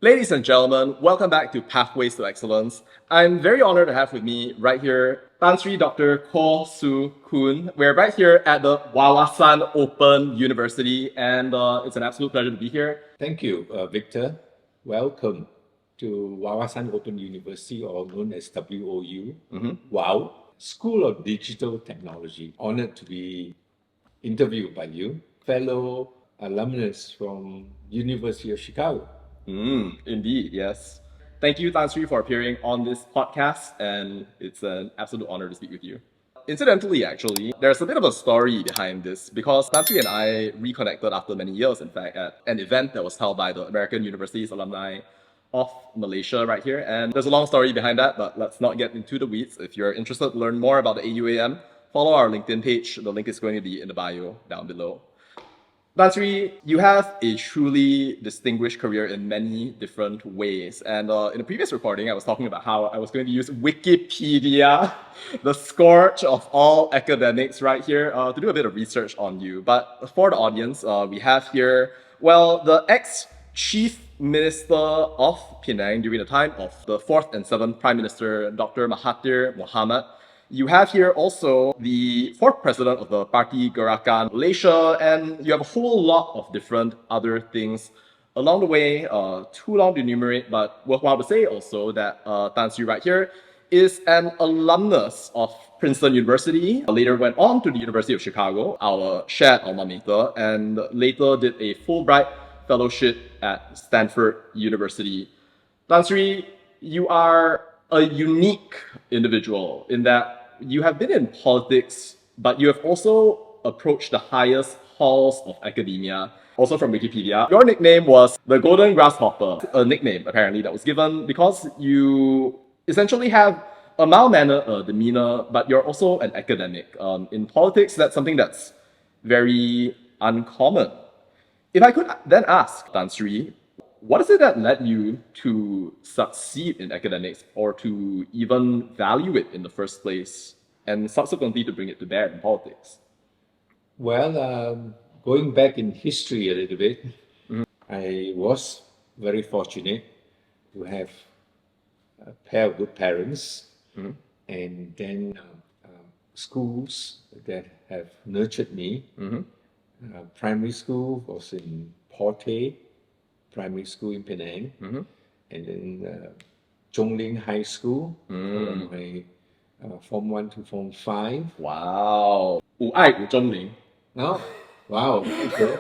Ladies and gentlemen, welcome back to Pathways to Excellence. I'm very honored to have with me right here Tan Sri Dr. Koh Soo Koon. We're right here at the Wawasan Open University, and it's an absolute pleasure to be here. Thank you, Victor. Welcome to Wawasan Open University, or known as WOU. WOW, School of Digital Technology. Honored to be interviewed by you, fellow alumnus from University of Chicago. Indeed, yes. Thank you, Tan Sri, for appearing on this podcast, and it's an absolute honor to speak with you. Incidentally, actually, there's a bit of a story behind this because Tan Sri and I reconnected after many years, in fact, at an event that was held by the American Universities Alumni of Malaysia right here. And there's a long story behind that, but let's not get into the weeds. If you're interested to learn more about the AUAM, follow our LinkedIn page. The link is going to be in the bio down below. Tan Sri, you have a truly distinguished career in many different ways. And in the previous recording, I was talking about how I was going to use Wikipedia, the scourge of all academics right here, to do a bit of research on you. But for the audience, we have here, well, the ex-chief minister of Penang during the time of the 4th and 7th Prime Minister, Dr. Mahathir Mohamad. You have here also the 4th president of the Parti Gerakan Malaysia, and you have a whole lot of different other things along the way. Too long to enumerate, but worthwhile to say also that Tan Sri right here is an alumnus of Princeton University, later went on to the University of Chicago, our shared alma mater, and later did a Fulbright fellowship at Stanford University. Tan Sri, you are a unique individual in that you have been in politics, but you have also approached the highest halls of academia. Also from Wikipedia, your nickname was the Golden Grasshopper, a nickname apparently that was given because you essentially have a mild-mannered demeanor, but you're also an academic. In politics, that's something that's very uncommon. If I could then ask Tan Sri, what is it that led you to succeed in academics or to even value it in the first place and subsequently to bring it to bear in politics? Well, going back in history a little bit, I was very fortunate to have a pair of good parents and then schools that have nurtured me. Primary school was in Porte Primary School in Penang, and then Zhongling High School for my Form 1 to Form 5. Wow. 吾爱吴中林. Oh, wow. Okay.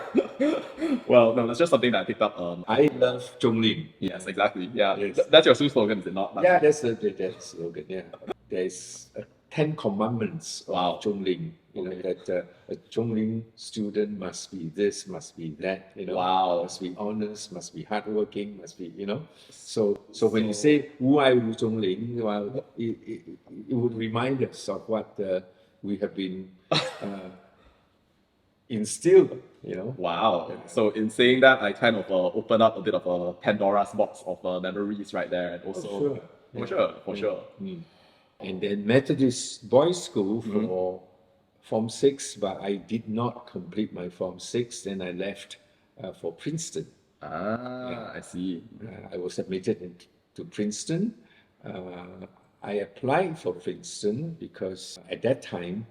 Well, no, that's just something that I picked up. I love Zhongling. Yes, exactly. Yeah, Yes. That's your school slogan, is it not? Yeah, that's the slogan. Yeah, there's 10 commandments Wow. of Zhongling. You know that a Zhongling student must be this, must be that. You know, Wow. must be honest, must be hardworking, must be So when you say Wu Ai Wu Zhongling, well, it would remind us of what we have been instilled. Wow. So in saying that, I kind of open up a bit of a Pandora's box of memories right there, and also for sure. And then Methodist Boys School for Form 6, but I did not complete my Form 6. Then I left for Princeton. I see. I was admitted to Princeton. I applied for Princeton because at that time,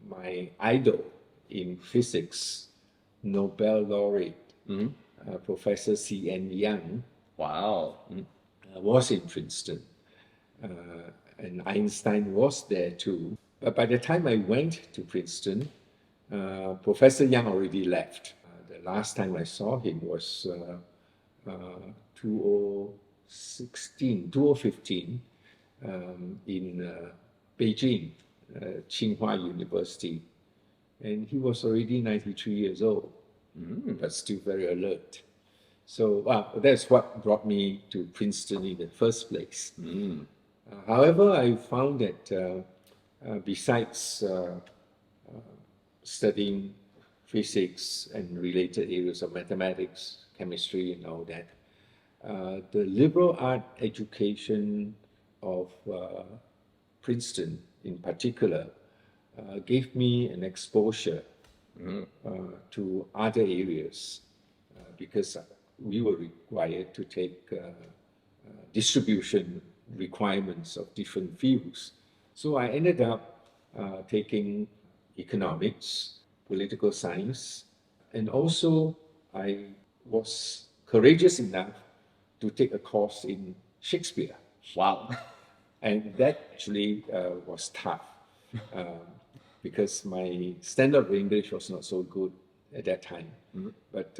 my idol in physics, Nobel laureate, Professor C.N. Yang, Wow. was in Princeton. And Einstein was there too. But by the time I went to Princeton, Professor Yang already left. The last time I saw him was 2015 in Beijing, Tsinghua University. And he was already 93 years old, but still very alert. So that's what brought me to Princeton in the first place. However, I found that besides studying physics and related areas of mathematics, chemistry, and all that, the liberal art education of Princeton in particular gave me an exposure to other areas because we were required to take distribution requirements of different fields. So I ended up taking economics, political science, and also I was courageous enough to take a course in Shakespeare. Wow. And that actually was tough because my standard of English was not so good at that time. But,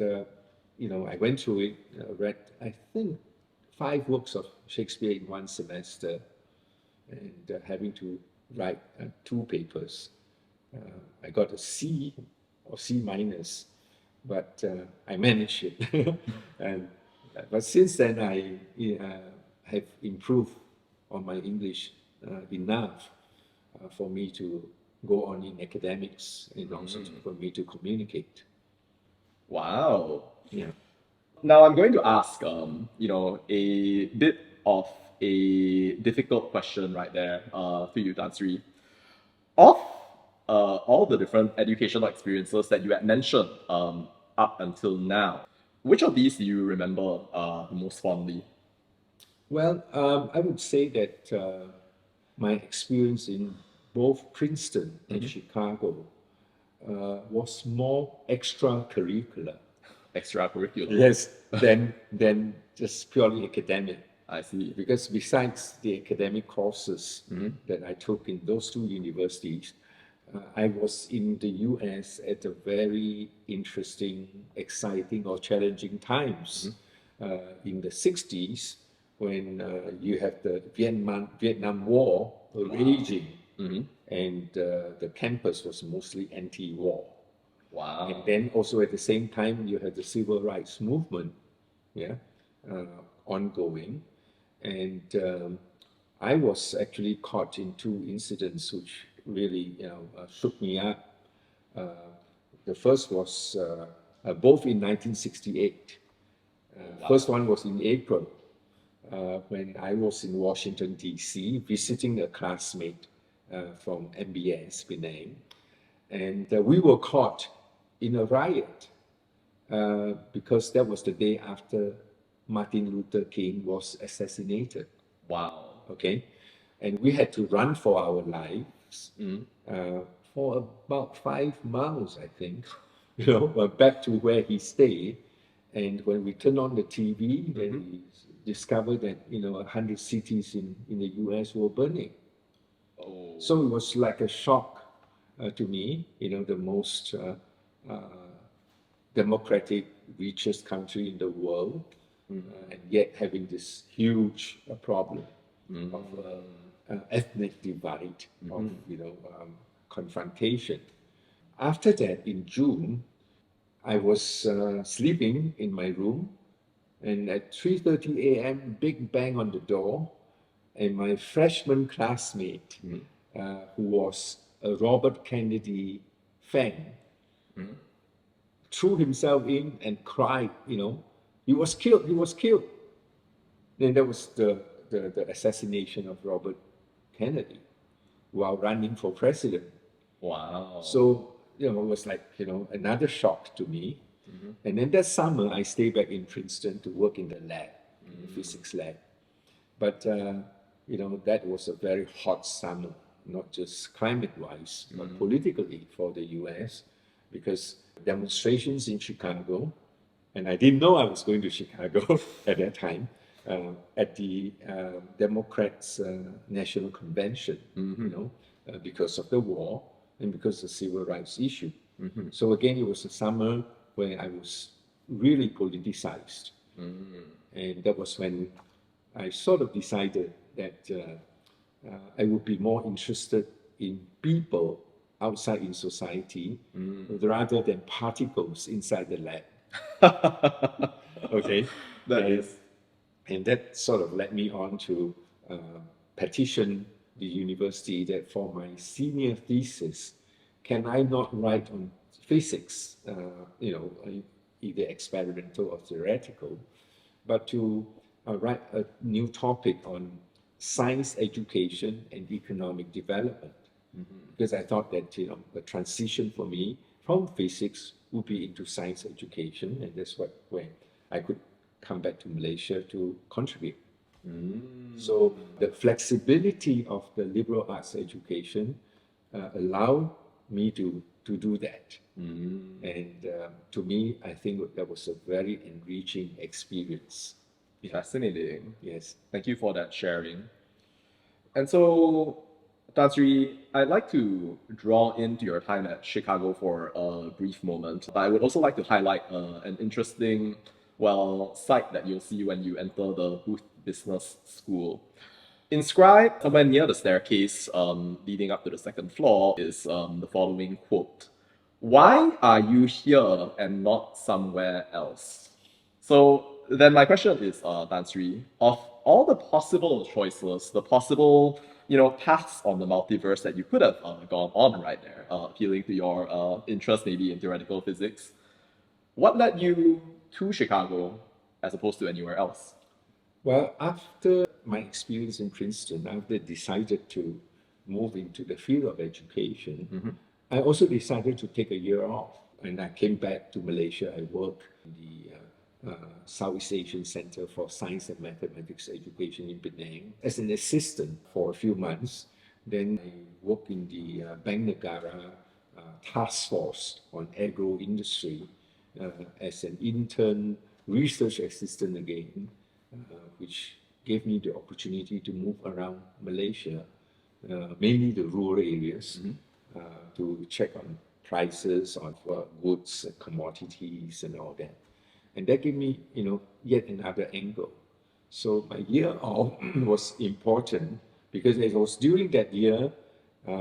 I went through it, read, I think, 5 works of Shakespeare in one semester, and having to write 2 papers. I got a C or C minus, but I managed it. But since then, I have improved on my English enough for me to go on in academics and also for me to communicate. Wow. Yeah. Now I'm going to ask, a bit of a difficult question right there to you, Tan Sri. Of all the different educational experiences that you had mentioned up until now, which of these do you remember the most fondly? Well, I would say that my experience in both Princeton and Chicago was more extracurricular. Extracurricular. Yes, than just purely academic. I see. Because besides the academic courses that I took in those 2 universities, I was in the US at a very interesting, exciting, or challenging times. In the 60s, when you have the Vietnam War raging, and the campus was mostly anti-war. Wow. And then also at the same time, you had the civil rights movement, ongoing. And I was actually caught in 2 incidents which really, shook me up. The first was both in 1968. First one was in April, when I was in Washington, D.C., visiting a classmate from MBS, Penang. And we were caught in a riot because that was the day after Martin Luther King was assassinated. Wow. Okay, and we had to run for our lives for about 5 miles, I think, back to where he stayed. And when we turned on the TV, then we discovered that 100 cities in the US were burning. Oh. So it was like a shock to me, the most democratic, richest country in the world, and yet having this huge problem of ethnic divide, of confrontation. After that, in June, I was sleeping in my room, and at 3:30 a.m., big bang on the door, and my freshman classmate, who was a Robert Kennedy fan, threw himself in and cried, he was killed, he was killed. Then there was the assassination of Robert Kennedy while running for president. Wow. So, it was like, another shock to me. And then that summer, I stayed back in Princeton to work in the lab, in the physics lab. But, that was a very hot summer, not just climate-wise, but politically for the US, because demonstrations in Chicago, and I didn't know I was going to Chicago at that time, at the Democrats' National Convention, because of the war and because of the civil rights issue. So again, it was a summer where I was really politicized. And that was when I sort of decided that I would be more interested in people outside in society rather than particles inside the lab. Okay. And that sort of led me on to petition the university that for my senior thesis, can I not write on physics, either experimental or theoretical, but to write a new topic on science education and economic development. Because I thought that, the transition for me from physics would be into science education, and that's where I could come back to Malaysia to contribute. So the flexibility of the liberal arts education allowed me to do that. And to me, I think that was a very enriching experience. Fascinating. Yes. Thank you for that sharing. And so, Tan Sri, I'd like to draw into your time at Chicago for a brief moment. But I would also like to highlight an interesting, well, sight that you'll see when you enter the Booth Business School. Inscribed somewhere near the staircase leading up to the second floor is the following quote: "Why are you here and not somewhere else?" So then my question is, Tan Sri, of all the possible choices, the possible, paths on the multiverse that you could have gone on right there, appealing to your interest maybe in theoretical physics, what led you to Chicago as opposed to anywhere else? Well, after my experience in Princeton, after I decided to move into the field of education, I also decided to take a year off. And I came back to Malaysia. I worked in the Southeast Asian Center for Science and Mathematics Education in Penang as an assistant for a few months. Then I worked in the Bank Negara task force on agro industry as an intern research assistant again, which gave me the opportunity to move around Malaysia, mainly the rural areas, to check on prices of goods, commodities, and all that. And that gave me, yet another angle. So my year off was important because it was during that year,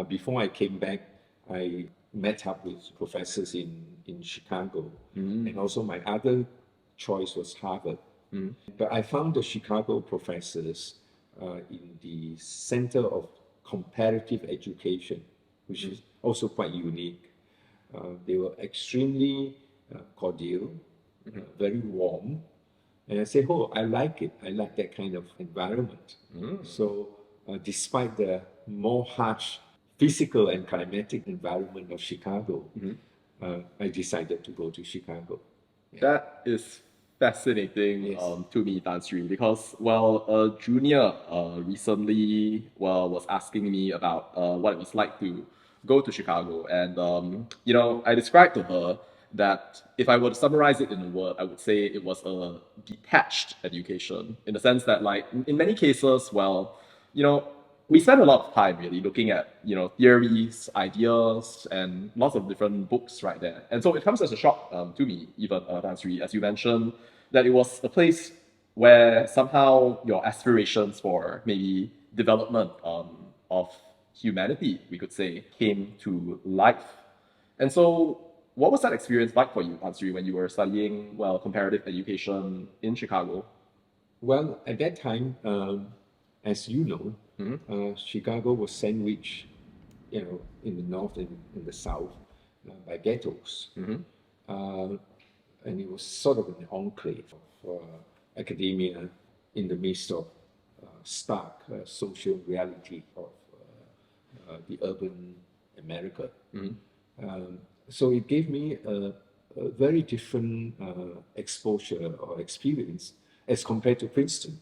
before I came back, I met up with professors in Chicago. And also my other choice was Harvard. But I found the Chicago professors in the Center of Comparative Education, which is also quite unique. They were extremely cordial, very warm. And I said, oh, I like it. I like that kind of environment. So despite the more harsh physical and climatic environment of Chicago, I decided to go to Chicago. That is fascinating Yes. To me, Tan Sri, because, well, a junior recently, well, was asking me about what it was like to go to Chicago. And, I described to her that if I were to summarize it in a word, I would say it was a detached education, in the sense that, like, in many cases, well, we spend a lot of time really looking at, theories, ideas, and lots of different books right there. And so it comes as a shock to me, even, Tan Sri, as you mentioned, that it was a place where somehow your aspirations for maybe development of humanity, we could say, came to life. And so what was that experience like for you, Tan Sri, when you were studying, well, comparative education in Chicago? Well, at that time, as you know, Chicago was sandwiched, in the north and in the south by ghettos. And it was sort of an enclave of academia in the midst of stark social reality of the urban America. So it gave me a very different exposure or experience as compared to Princeton,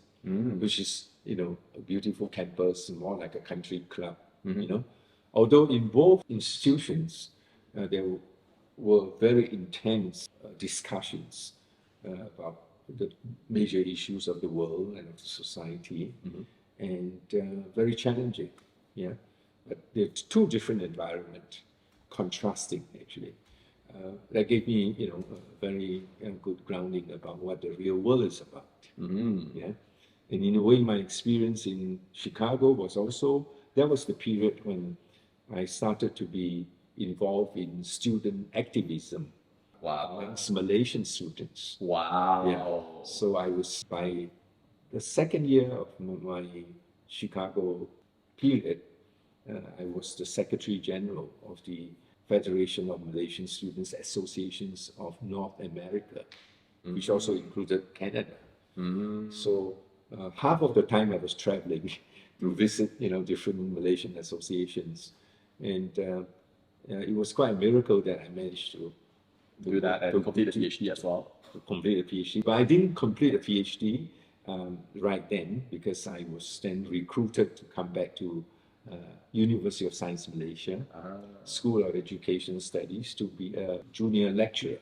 which is, a beautiful campus, more like a country club, Although in both institutions, there were very intense discussions about the major issues of the world and of the society, and very challenging. Yeah, but they're two different environments, contrasting actually. That gave me, a very good grounding about what the real world is about. Yeah, and in a way, my experience in Chicago was also that was the period when I started to be involved in student activism. Wow. Amongst Malaysian students. Wow. Yeah. So I was by the second year of my Chicago period, I was the Secretary General of the Federation of Malaysian Students Associations of North America, which also included Canada. So half of the time I was traveling to visit, different Malaysian associations, and it was quite a miracle that I managed to do that and complete a PhD as well. to complete a PhD. But I didn't complete a PhD right then because I was then recruited to come back to University of Science Malaysia, School of Education Studies, to be a junior lecturer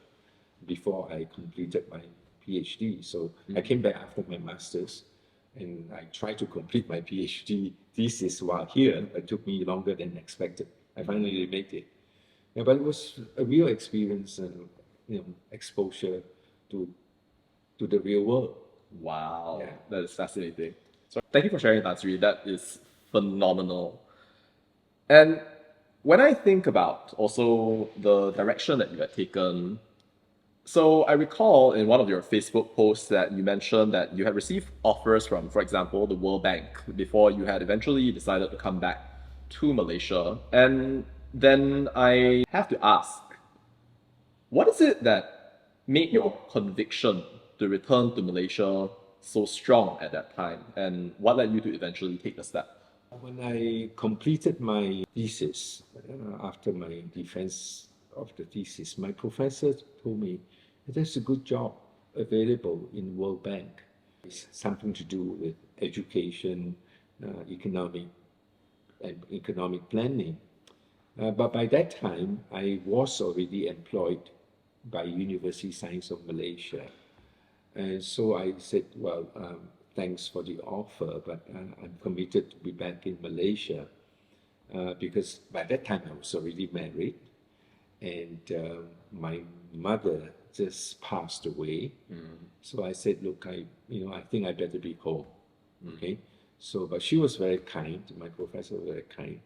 before I completed my PhD. So I came back after my master's and I tried to complete my PhD thesis while here. It took me longer than expected. I finally made it. Yeah, but it was a real experience and exposure to the real world. Wow, Yeah. that is fascinating. So thank you for sharing, Tan Sri. That is phenomenal. And when I think about also the direction that you had taken, so I recall in one of your Facebook posts that you mentioned that you had received offers from, for example, the World Bank before you had eventually decided to come back to Malaysia. And then I have to ask, what is it that made your conviction to return to Malaysia so strong at that time? And what led you to eventually take the step? When I completed my thesis, after my defense of the thesis, my professor told me there's a good job available in World Bank. It's something to do with education, economic and economic planning. But by that time, I was already employed by University Science of Malaysia. And so I said, well, thanks for the offer, but I'm committed to be back in Malaysia because by that time I was already married and my mother just passed away. So I said, look, I think I better be home. Okay. So, but she was very kind. My professor was very kind.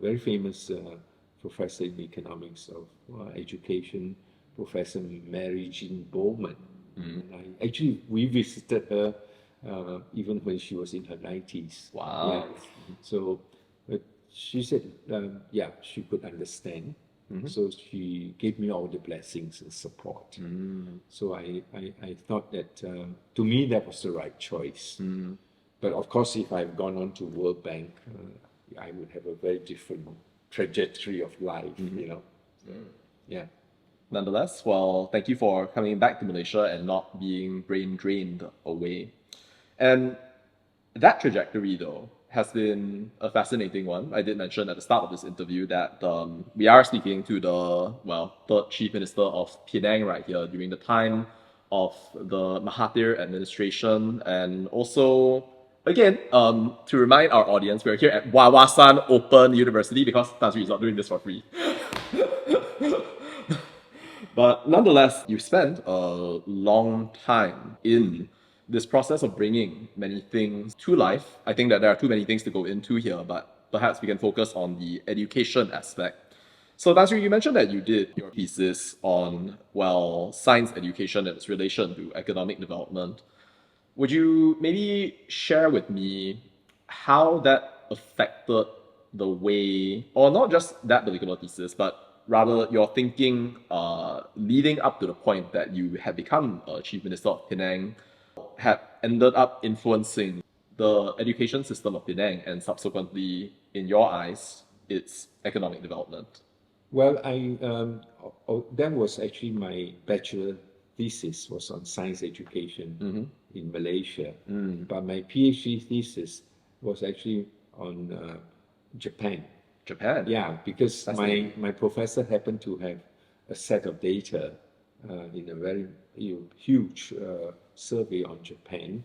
Very famous professor in economics of education, Professor Mary Jean Bowman. I actually revisited her even when she was in her 90s. Wow. Yeah. So, but she said, yeah, she could understand. So she gave me all the blessings and support. So I thought that to me that was the right choice. But of course, if I've gone on to World Bank, I would have a very different trajectory of life, Yeah. Nonetheless, well, thank you for coming back to Malaysia and not being brain drained away. And that trajectory, though, has been a fascinating one. I did mention at the start of this interview that we are speaking to the, third Chief Minister of Penang right here during the time of the Mahathir administration. And also, again, to remind our audience, we're here at Wawasan Open University because Tan Sri is not doing this for free. But nonetheless, you spent a long time in this process of bringing many things to life. I think that there are too many things to go into here, but perhaps we can focus on the education aspect. So, Tan Sri, you mentioned that you did your thesis on, science education and its relation to economic development. Would you maybe share with me how that affected the way, or not just that particular thesis, but rather your thinking leading up to the point that you had become Chief Minister of Penang, had ended up influencing the education system of Penang and subsequently, in your eyes, its economic development? Well, that was actually my bachelor thesis was on science education in Malaysia, but my PhD thesis was actually on Japan. Japan? Yeah, because Fascinating. my professor happened to have a set of data in a very huge survey on Japan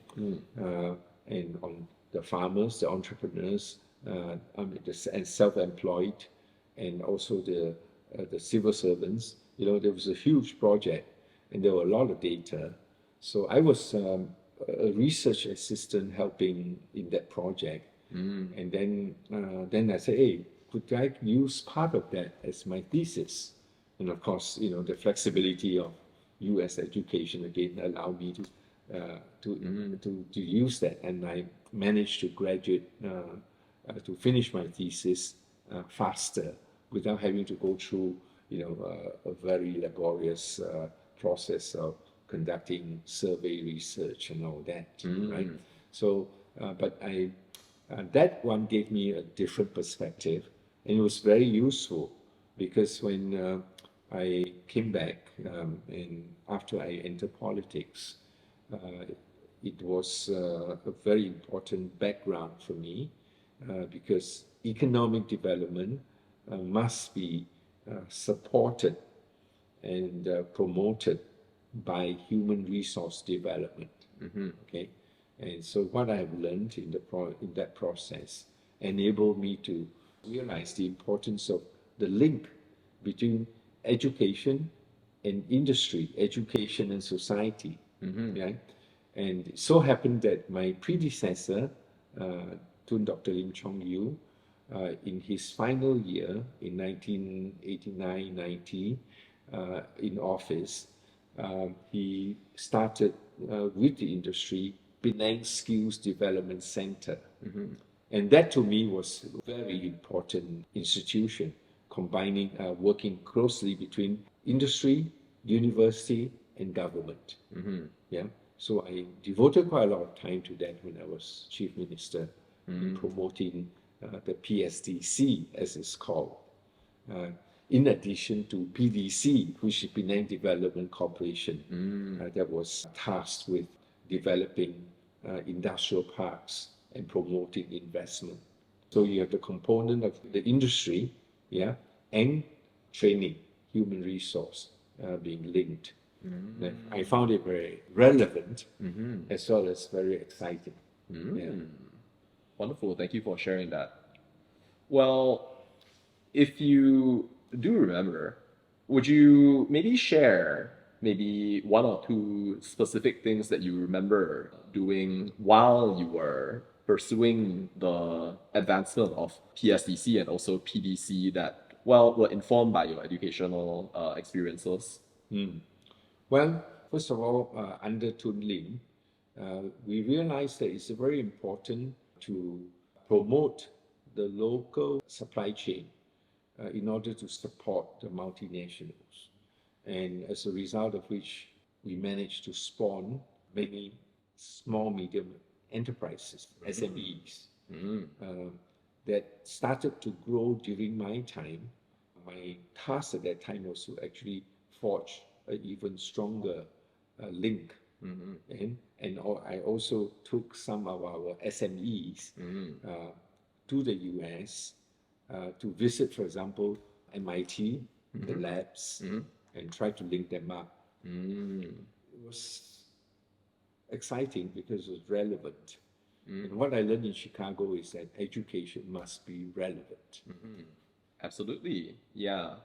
and on the farmers, the entrepreneurs, and self-employed, and also the civil servants. There was a huge project, and there were a lot of data. So I was a research assistant helping in that project, and then I said, hey, could I use part of that as my thesis? And of course, the flexibility of U.S. education again allowed me to use that, and I managed to graduate to finish my thesis faster without having to go through a very laborious process of conducting survey research and all that, right? So, but that one gave me a different perspective, and it was very useful because when I came back, and after I entered politics, uh, it was a very important background for me because economic development must be supported and promoted by human resource development. Okay, and so what I have learned in that process enabled me to realize the importance of the link between education and industry, education and society. Right? And it so happened that my predecessor, Tun Dr. Lim Chong Yu, in his final year in 1989-90 in office, he started with the industry Penang Skills Development Center. And that to me was a very important institution, combining, working closely between industry, university, and government. Yeah. So I devoted quite a lot of time to that when I was chief minister in promoting the PSDC, as it's called. In addition to PDC, which is Penang Development Corporation, that was tasked with developing industrial parks and promoting investment. So you have the component of the industry, yeah, and training, human resource being linked. And I found it very relevant as well as very exciting. Yeah. Wonderful. Thank you for sharing that. Well, if you do remember, would you maybe share maybe one or two specific things that you remember doing while you were pursuing the advancement of PSDC and also PDC that, well, were informed by your educational experiences? Well, first of all, under Tun Lim, we realized that it's very important to promote the local supply chain in order to support the multinationals. And as a result of which, we managed to spawn many small, medium enterprises, SMEs, that started to grow during my time. My task at that time was to actually forge an even stronger link. I also took some of our SMEs to the US to visit, for example, MIT, the labs, and try to link them up. It was exciting because it was relevant. And what I learned in Chicago is that education must be relevant. Absolutely. Yeah.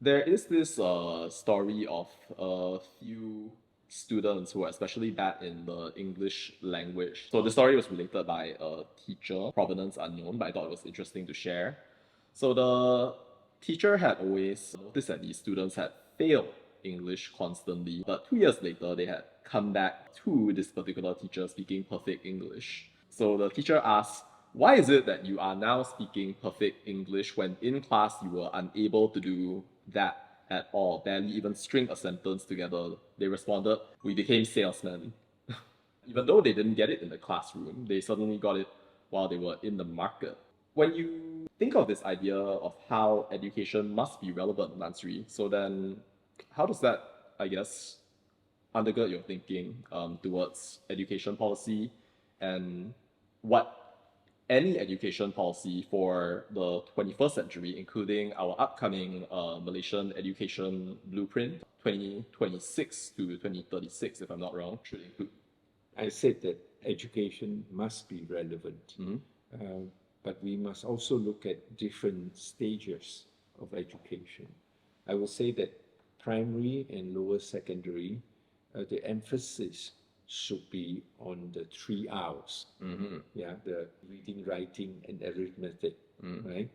There is this story of a few students who are especially bad in the English language. So the story was related by a teacher, provenance unknown, but I thought it was interesting to share. So the teacher had always noticed that these students had failed English constantly, but 2 years later they had come back to this particular teacher speaking perfect English. So the teacher asked, why is it that you are now speaking perfect English when in class you were unable to do that at all, barely even string a sentence together? They responded, we became salesmen. Even though they didn't get it in the classroom, they suddenly got it while they were in the market. When you think of this idea of how education must be relevant, Mansuri, so then how does that, I guess, undergird your thinking towards education policy and what any education policy for the 21st century, including our upcoming Malaysian education blueprint 2026 to 2036, if I'm not wrong, should include? I said that education must be relevant, but we must also look at different stages of education. I will say that primary and lower secondary, the emphasis should be on the 3 R's. Yeah, the reading, writing, and arithmetic, right?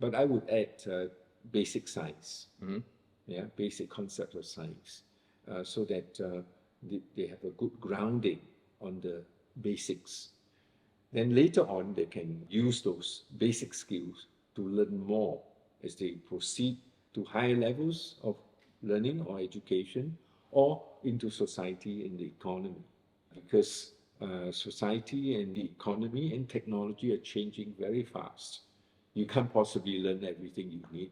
But I would add basic science, yeah, basic concept of science, so that they have a good grounding on the basics. Then later on, they can use those basic skills to learn more as they proceed to higher levels of learning or education or into society and the economy. Because society and the economy and technology are changing very fast. You can't possibly learn everything you need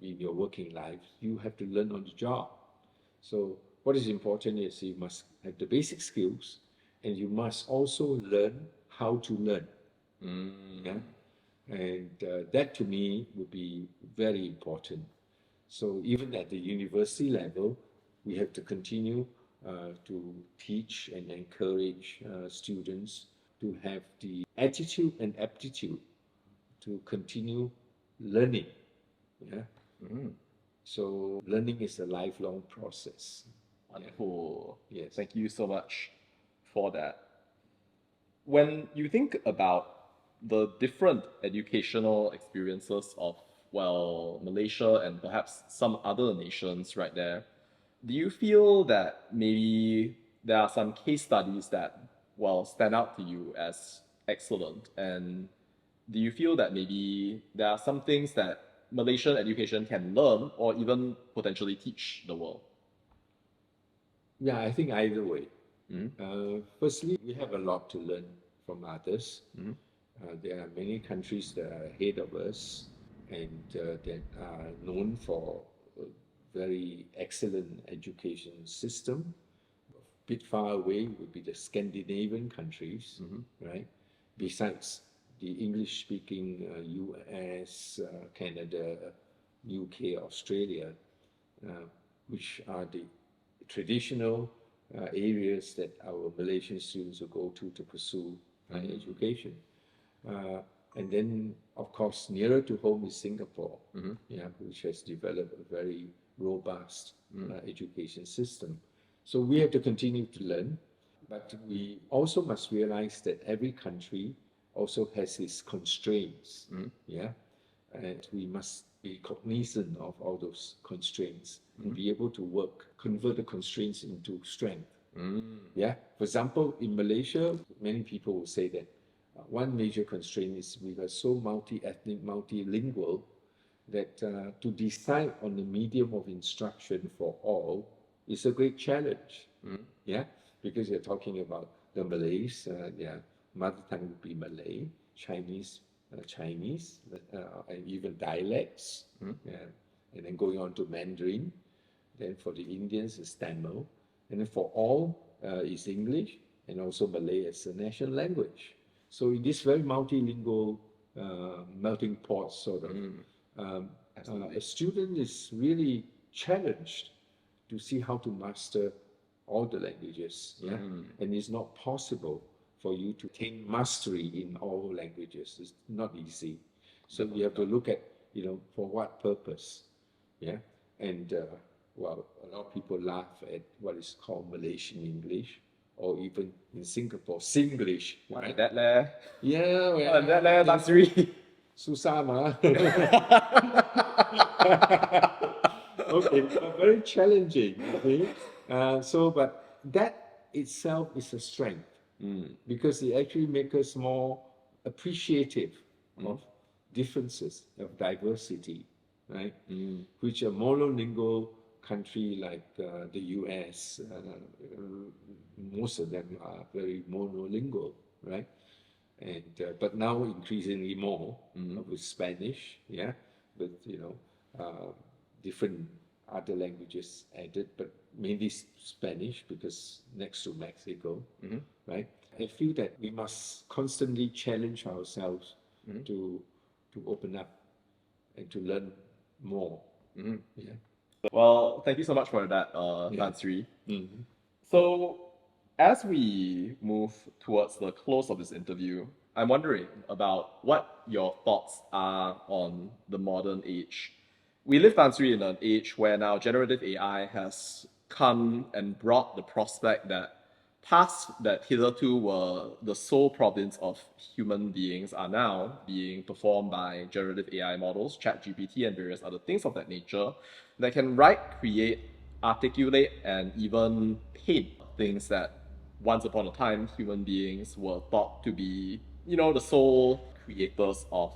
in your working life, you have to learn on the job. So what is important is you must have the basic skills, and you must also learn how to learn. Yeah, and that to me would be very important. So even at the university level, we have to continue to teach and encourage students to have the attitude and aptitude to continue learning. Yeah. So learning is a lifelong process. Wonderful. Yes. Thank you so much for that. When you think about the different educational experiences of, well, Malaysia and perhaps some other nations right there, do you feel that maybe there are some case studies that, well, stand out to you as excellent? And do you feel that maybe there are some things that Malaysian education can learn or even potentially teach the world? Yeah, I think either way. Firstly, we have a lot to learn from others. There are many countries that are ahead of us and that are known for a very excellent education system. A bit far away would be the Scandinavian countries, right? Besides the English-speaking US, Canada, UK, Australia, which are the traditional areas that our Malaysian students will go to pursue education. And then, of course, nearer to home is Singapore, yeah, which has developed a very robust education system. So we have to continue to learn, but we also must realize that every country also has its constraints, yeah, and we must be cognizant of all those constraints and be able to convert the constraints into strength. Yeah. For example, in Malaysia, many people will say that one major constraint is we are so multi-ethnic, multilingual that to decide on the medium of instruction for all is a great challenge. Yeah, because you're talking about the Malays, their mother tongue would be Malay, Chinese, and even dialects. Yeah. And then going on to Mandarin. Then for the Indians, it's Tamil. And then for all, is English and also Malay as a national language. So in this very multilingual melting pot sort of, a student is really challenged to see how to master all the languages. Yeah? And it's not possible for you to attain mastery in all languages. It's not easy. So you have to look at, for what purpose. Yeah. And well, a lot of people laugh at what is called Malaysian English, or even in Singapore, Singlish. Right? That leh. Yeah, well, That leh, that's really. susah mah. Okay, but very challenging. Okay, but that itself is a strength because it actually makes us more appreciative of differences, of diversity, right? Which a monolingual country like the US, most of them are very monolingual, right? And but now increasingly more with Spanish, yeah, with different other languages added, but mainly Spanish because next to Mexico, right? I feel that we must constantly challenge ourselves to open up and to learn more. Yeah. Well, thank you so much for that, Tan Sri. So, as we move towards the close of this interview, I'm wondering about what your thoughts are on the modern age. We live, Tan Sri, in an age where now generative AI has come and brought the prospect that tasks that hitherto were the sole province of human beings are now being performed by generative AI models, ChatGPT, and various other things of that nature that can write, create, articulate, and even paint things that once upon a time human beings were thought to be, the sole creators of.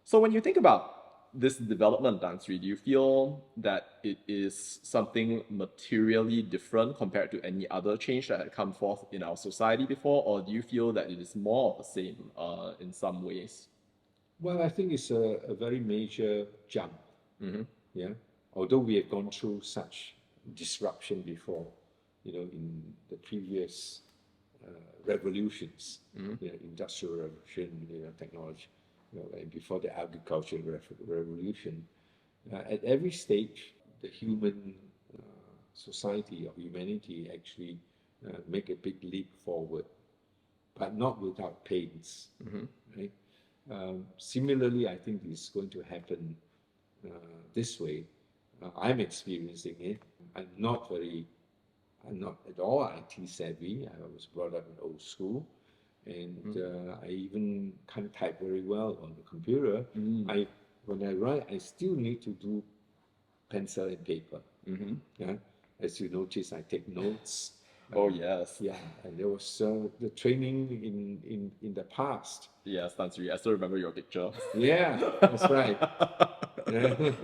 So when you think about this development, Tan Sri, do you feel that it is something materially different compared to any other change that had come forth in our society before, or do you feel that it is more of the same in some ways? Well, I think it's a very major jump Yeah, although we have gone through such disruption before, in the previous revolutions, industrial revolution, technology, and before the agricultural revolution, at every stage, the human society or humanity actually make a big leap forward, but not without pains, right? Similarly, I think it's going to happen this way. I'm experiencing it. I'm not very, I'm not at all IT savvy. I was brought up in old school, and I even can't type very well on the computer. When I write, I still need to do pencil and paper. Yeah, as you notice, I take notes. Oh, yes. Yeah, and there was the training in the past. Yes, Tan Sri. I still remember your picture. Yeah, that's right.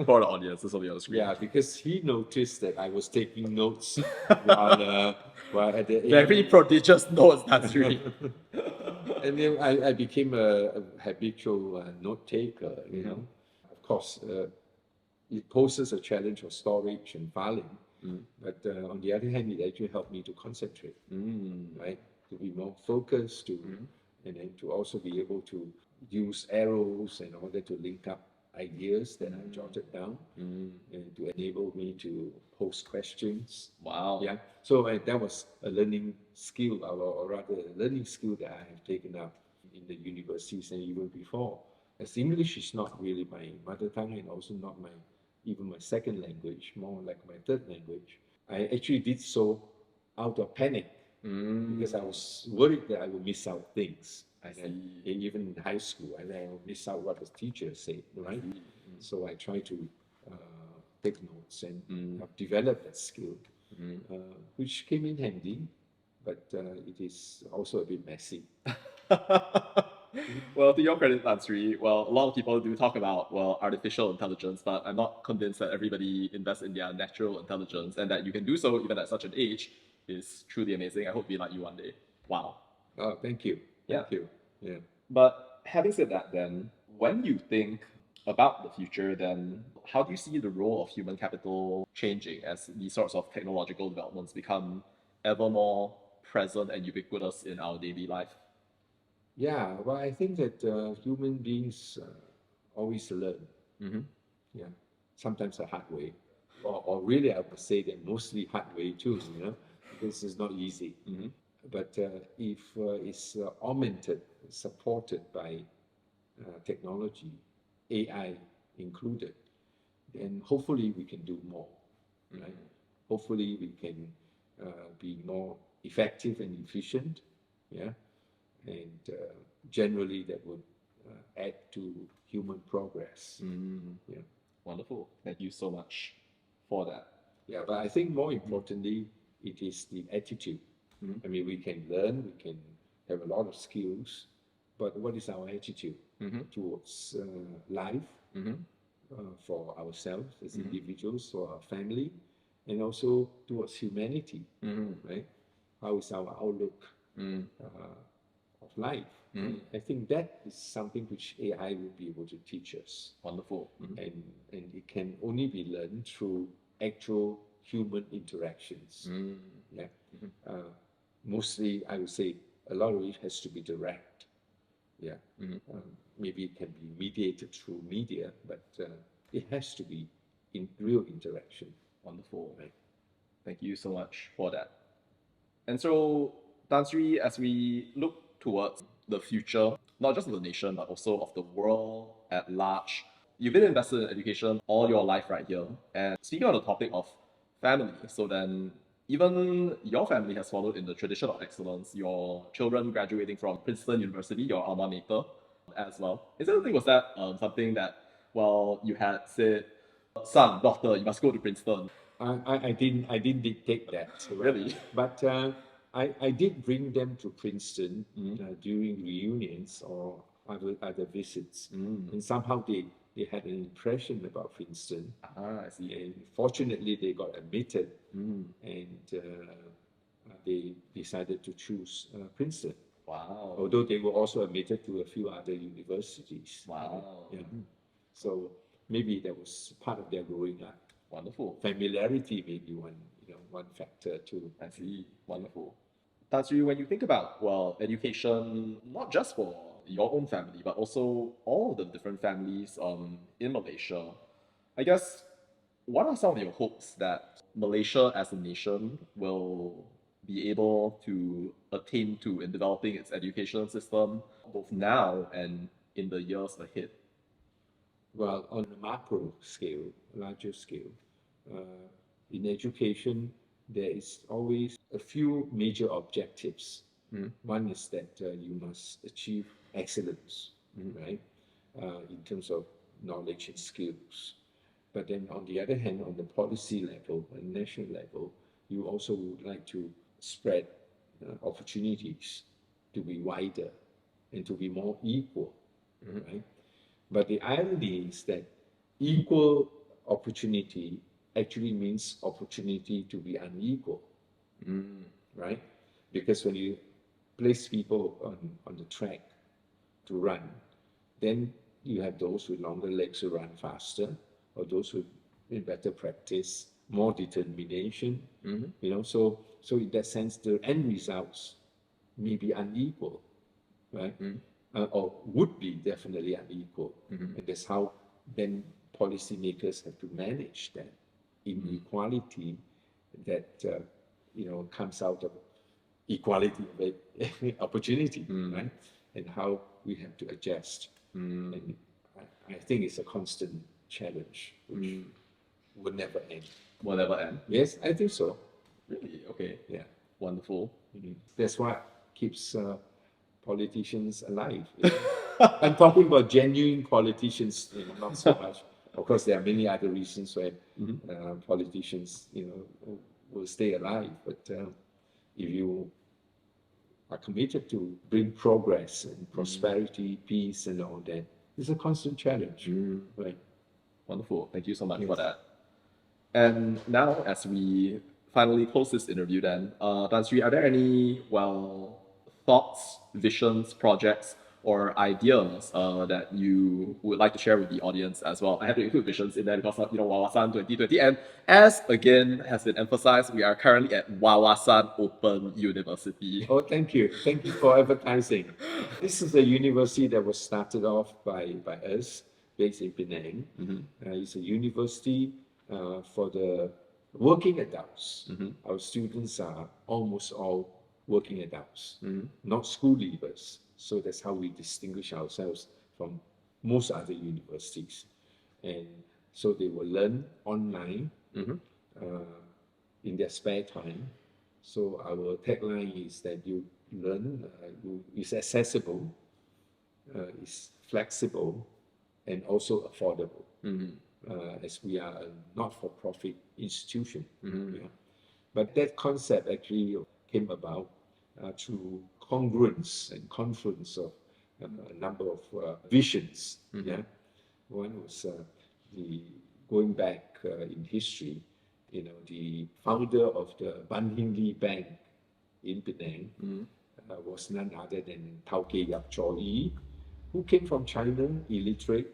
For the audiences on the screen. Yeah, because he noticed that I was taking notes while at the Very prodigious notes, Tan Sri. and then I became a habitual note taker. Of course, it poses a challenge for storage and filing, but on the other hand, it actually helped me to concentrate, right? To be more focused, and then to also be able to use arrows in order to link up ideas that I jotted down, and to enable me to pose questions. Wow. Yeah. So that was a learning skill, or rather, a learning skill that I have taken up in the universities and even before. As English is not really my mother tongue and also not even my second language, more like my third language. I actually did so out of panic because I was worried that I would miss out things. And even in high school, I will miss out what the teacher said, right? So I try to take notes and have developed that skill, which came in handy, but it is also a bit messy. Well, to your credit, Tan Sri, well, a lot of people do talk about, well, artificial intelligence, but I'm not convinced that everybody invests in their natural intelligence, and that you can do so even at such an age is truly amazing. I hope to be like you one day. Wow. Oh, thank you. Yeah. Thank you. Yeah. But having said that, then, when you think about the future, then how do you see the role of human capital changing as these sorts of technological developments become ever more present and ubiquitous in our daily life? Yeah, well, I think that human beings always learn. Yeah, sometimes a hard way, or really, I would say that mostly hard way too. Because it's not easy. But if it's augmented, supported by technology, AI included, then hopefully we can do more, right? Hopefully we can be more effective and efficient, yeah, and generally that would add to human progress. Yeah. Wonderful. Thank you so much for that. Yeah, but I think more importantly, it is the attitude. I mean, we can learn, we can have a lot of skills, but what is our attitude towards life, for ourselves as individuals, for our family, and also towards humanity, right? How is our outlook of life? I think that is something which AI will be able to teach us. Wonderful. And it can only be learned through actual human interactions. Yeah. Mostly, I would say a lot of it has to be direct. Yeah. Maybe it can be mediated through media, but it has to be in real interaction. Wonderful. Right. Thank you so much for that. And so, Tan Sri, as we look towards the future, not just of the nation, but also of the world at large, you've been invested in education all your life right here. And speaking on the topic of family, so then even your family has followed in the tradition of excellence, your children graduating from Princeton University, your alma mater, as well. Instead of thing, was that something that, well, you had said, son, daughter, you must go to Princeton? I didn't dictate that. Really? But I did bring them to Princeton during reunions or other visits. And somehow they had an impression about Princeton. I see. And fortunately, they got admitted and they decided to choose Princeton. Wow. Although they were also admitted to a few other universities. Wow. Yeah. So maybe that was part of their growing up. Wonderful. Familiarity may be one factor too. I see. Wonderful. Tan Sri, when you think about, well, education, not just for your own family, but also all the different families in Malaysia, I guess, what are some of your hopes that Malaysia as a nation will be able to attain to in developing its education system, both now and in the years ahead? Well, on a macro scale, larger scale, in education, there is always a few major objectives. One is that you must achieve excellence, right, in terms of knowledge and skills. But then, on the other hand, on the policy level and national level, you also would like to spread opportunities to be wider and to be more equal, right? But the irony is that equal opportunity actually means opportunity to be unequal, right? Because when you place people on the track to run, then you have those with longer legs who run faster, or those with better practice, more determination. So in that sense, the end results may be unequal, right? Or would be definitely unequal. And that's how then policymakers have to manage that inequality that comes out of equality of opportunity, right? And how we have to adjust. And I think it's a constant challenge which will never end. Will never end. Yes, I think so. Really? Okay. Yeah. Wonderful. That's what keeps politicians alive. I'm talking about genuine politicians, not so much. Of course, there are many other reasons why politicians, will stay alive. But if you are committed to bring progress and prosperity, peace, and all that, it's a constant challenge, right? Wonderful. Thank you so much for that. And now, as we finally close this interview, then, Tan Sri, are there any, well, thoughts, visions, projects, or ideas that you would like to share with the audience as well? I have to include visions in there because of, Wawasan 2020. And as again has been emphasized, we are currently at Wawasan Open University. Oh, thank you. Thank you for advertising. This is a university that was started off by us, based in Penang. It's a university for the working adults. Our students are almost all working adults, not school leavers. So that's how we distinguish ourselves from most other universities. And so they will learn online in their spare time. So our tagline is that you learn, it's accessible, it's flexible, and also affordable. As we are a not-for-profit institution. But that concept actually came about through congruence and confluence of a number of visions. One was going back in history, the founder of the Ban Hing Lee Bank in Penang was none other than Tauke Yap Cho Yi, who came from China, illiterate,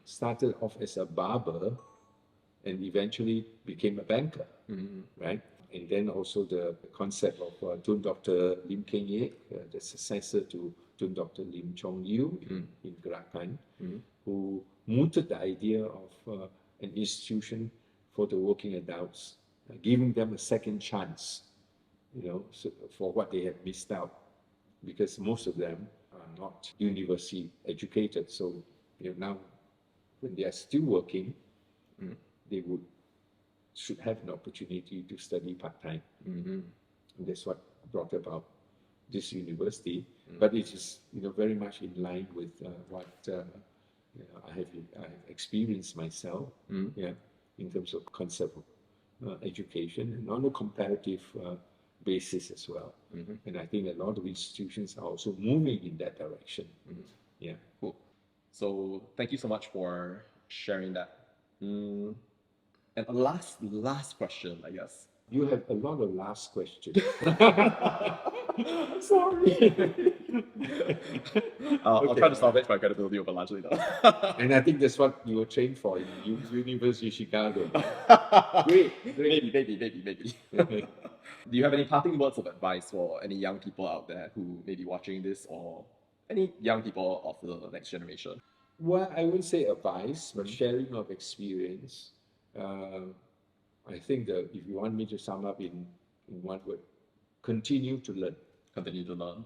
started off as a barber, and eventually became a banker, right? And then also the concept of Tun Dr. Lim Keng Yek, the successor to Tun Dr. Lim Chong Yu in Gerakan, who mooted the idea of an institution for the working adults, giving them a second chance, for what they have missed out, because most of them are not university educated. So now, when they are still working, they should have an opportunity to study part-time. And that's what brought about this university. But it is very much in line with what I have experienced myself, in terms of concept of education, and on a comparative basis as well. And I think a lot of institutions are also moving in that direction. Yeah. Cool. So thank you so much for sharing that. And a last question, I guess. You have a lot of last questions. Sorry. I'll Okay. try to salvage my credibility over lunch later. And I think that's what you were trained for in University of Chicago. Great, great. Maybe. Do you have any parting words of advice for any young people out there who may be watching this, or any young people of the next generation? Well, I wouldn't say advice, but sharing of experience. I think that if you want me to sum up in one word, continue to learn. Continue to learn.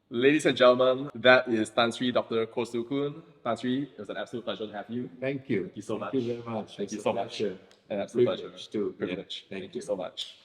Ladies and gentlemen, that is Tan Sri Dr. Koh Siew Koon. Tan Sri, it was an absolute pleasure to have you. Thank you. Thank you so much. Thank you very much. Thank you It's so a much. pleasure. An absolute Privilege pleasure. too. Yeah. Privilege. Thank Thank you you. so much.